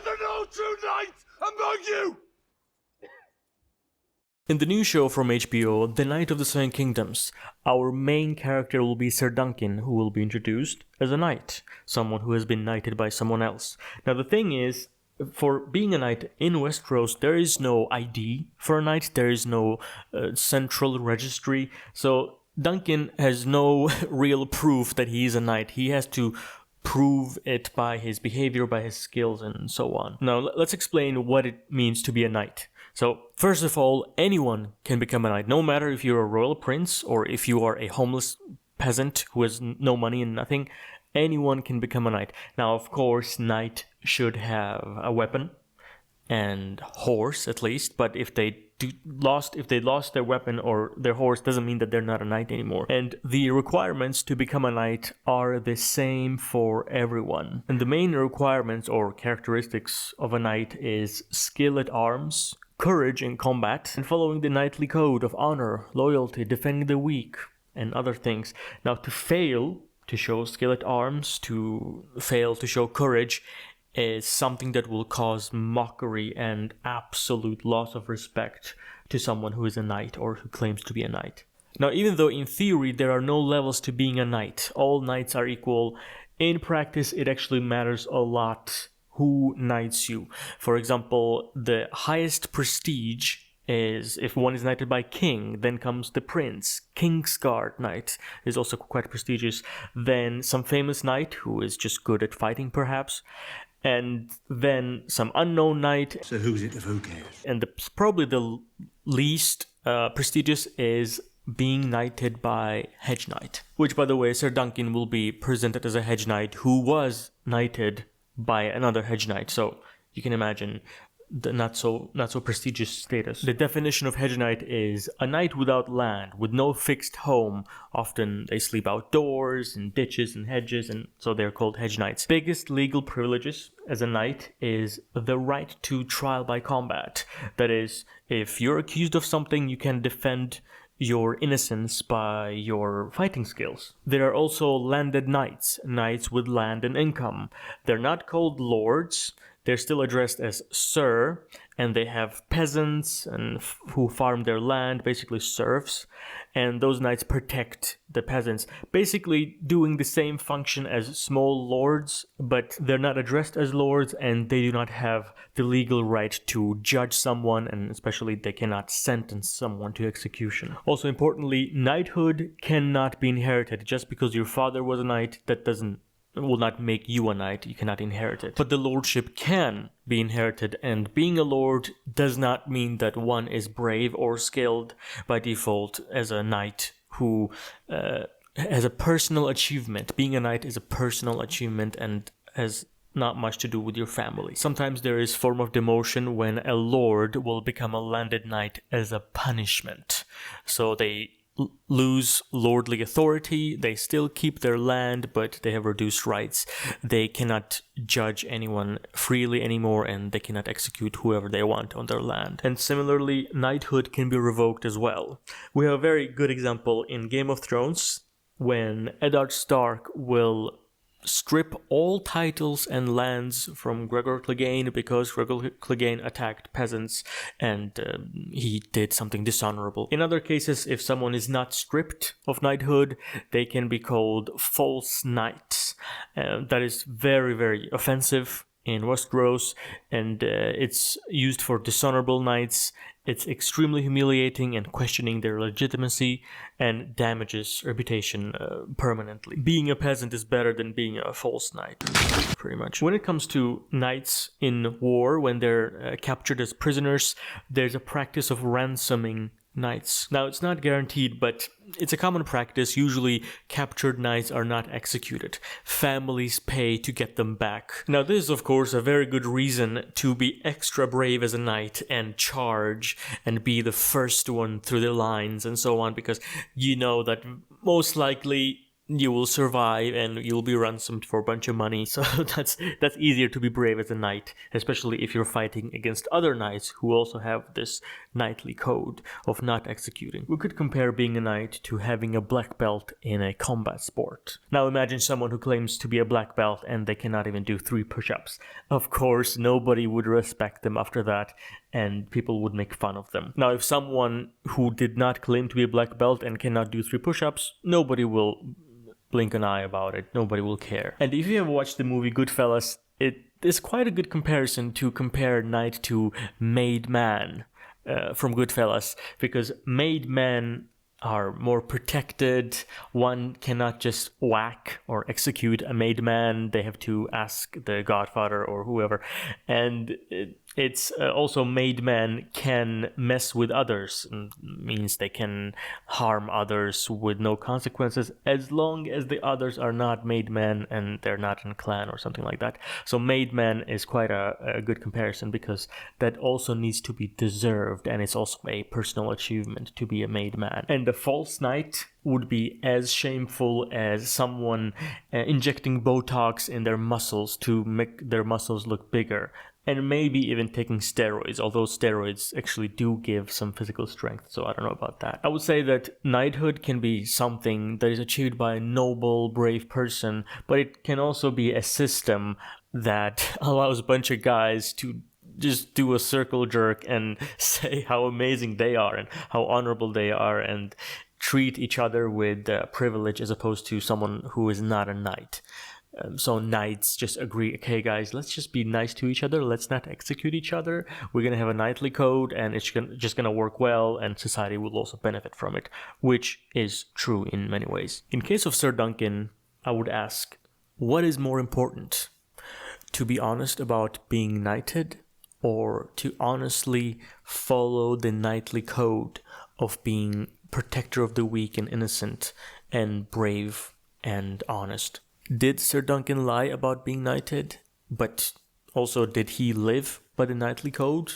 there no true knight among you? In the new show from HBO, The Knight of the Seven Kingdoms, our main character will be Sir Duncan, who will be introduced as a knight, someone who has been knighted by someone else. Now the thing is, for being a knight in Westeros, there is no ID for a knight, there is no central registry, so Duncan has no real proof that he is a knight. He has to prove it by his behavior, by his skills, and so on. Now let's explain what it means to be a knight. So, first of all, anyone can become a knight, no matter if you're a royal prince or if you are a homeless peasant who has no money and nothing. Anyone can become a knight. Now, of course, knight should have a weapon and horse at least, but if they lost their weapon or their horse, doesn't mean that they're not a knight anymore. And the requirements to become a knight are the same for everyone. And the main requirements or characteristics of a knight is skill at arms, courage in combat, and following the knightly code of honor, loyalty, defending the weak, and other things. Now, to fail to show skill at arms, to fail to show courage, is something that will cause mockery and absolute loss of respect to someone who is a knight or who claims to be a knight. Now, even though in theory there are no levels to being a knight, all knights are equal, in practice it actually matters a lot who knights you. For example, the highest prestige is if one is knighted by king, then comes the prince. Kingsguard knight is also quite prestigious. Then some famous knight who is just good at fighting perhaps. And then some unknown knight. So who's it if who cares? And probably the least prestigious is being knighted by Hedge Knight. Which, by the way, Sir Duncan will be presented as a Hedge Knight who was knighted by another Hedge Knight. So you can imagine the not so prestigious status. The definition of Hedge Knight is a knight without land, with no fixed home. Often they sleep outdoors, in ditches and hedges, and so they're called Hedge Knights. Biggest legal privileges as a knight is the right to trial by combat. That is, if you're accused of something, you can defend your innocence by your fighting skills. There are also landed knights, knights with land and income. They're not called lords, they're still addressed as sir, and they have peasants and who farm their land, basically serfs, and those knights protect the peasants, basically doing the same function as small lords, but they're not addressed as lords, and they do not have the legal right to judge someone, and especially they cannot sentence someone to execution. Also importantly, knighthood cannot be inherited. Just because your father was a knight, that will not make you a knight. You cannot inherit it. But the lordship can be inherited, and being a lord does not mean that one is brave or skilled by default as a knight who has a personal achievement. Being a knight is a personal achievement and has not much to do with your family. Sometimes there is form of demotion when a lord will become a landed knight as a punishment. So they lose lordly authority, they still keep their land, but they have reduced rights. They cannot judge anyone freely anymore, and they cannot execute whoever they want on their land. And similarly, knighthood can be revoked as well. We have a very good example in Game of Thrones, when Eddard Stark will strip all titles and lands from Gregor Clegane because Gregor Clegane attacked peasants and he did something dishonorable. In other cases, if someone is not stripped of knighthood, they can be called false knights. That is very, very offensive in Westeros, and it's used for dishonorable knights. It's extremely humiliating and questioning their legitimacy, and damages reputation permanently. Being a peasant is better than being a false knight, pretty much. When it comes to knights in war, when they're captured as prisoners, there's a practice of ransoming knights. Now, it's not guaranteed, but it's a common practice. Usually, captured knights are not executed. Families pay to get them back. Now, this is, of course, a very good reason to be extra brave as a knight and charge and be the first one through the lines and so on, because you know that most likely you will survive and you'll be ransomed for a bunch of money. So that's easier to be brave as a knight, especially if you're fighting against other knights who also have this knightly code of not executing. We could compare being a knight to having a black belt in a combat sport. Now imagine someone who claims to be a black belt and they cannot even do 3 push-ups. Of course, nobody would respect them after that, and people would make fun of them. Now, if someone who did not claim to be a black belt and cannot do 3 push-ups, nobody will blink an eye about it. Nobody will care. And if you have watched the movie Goodfellas, it is quite a good comparison to compare knight to made man from Goodfellas, because made men are more protected. One cannot just whack or execute a made man. They have to ask the godfather or whoever. And it's also made men can mess with others. Means they can harm others with no consequences, as long as the others are not made men and they're not in a clan or something like that. So made man is quite a good comparison, because that also needs to be deserved, and it's also a personal achievement to be a made man. And the false knight would be as shameful as someone injecting Botox in their muscles to make their muscles look bigger. And maybe even taking steroids, although steroids actually do give some physical strength, so I don't know about that. I would say that knighthood can be something that is achieved by a noble, brave person, but it can also be a system that allows a bunch of guys to just do a circle jerk and say how amazing they are and how honorable they are, and treat each other with privilege as opposed to someone who is not a knight. So knights just agree, okay guys, let's just be nice to each other, let's not execute each other, we're gonna have a knightly code and it's just gonna work well, and society will also benefit from it, which is true in many ways. In case of Sir Duncan, I would ask, what is more important? To be honest about being knighted, or to honestly follow the knightly code of being protector of the weak and innocent and brave and honest? Did Sir Duncan lie about being knighted? But also, did he live by the knightly code?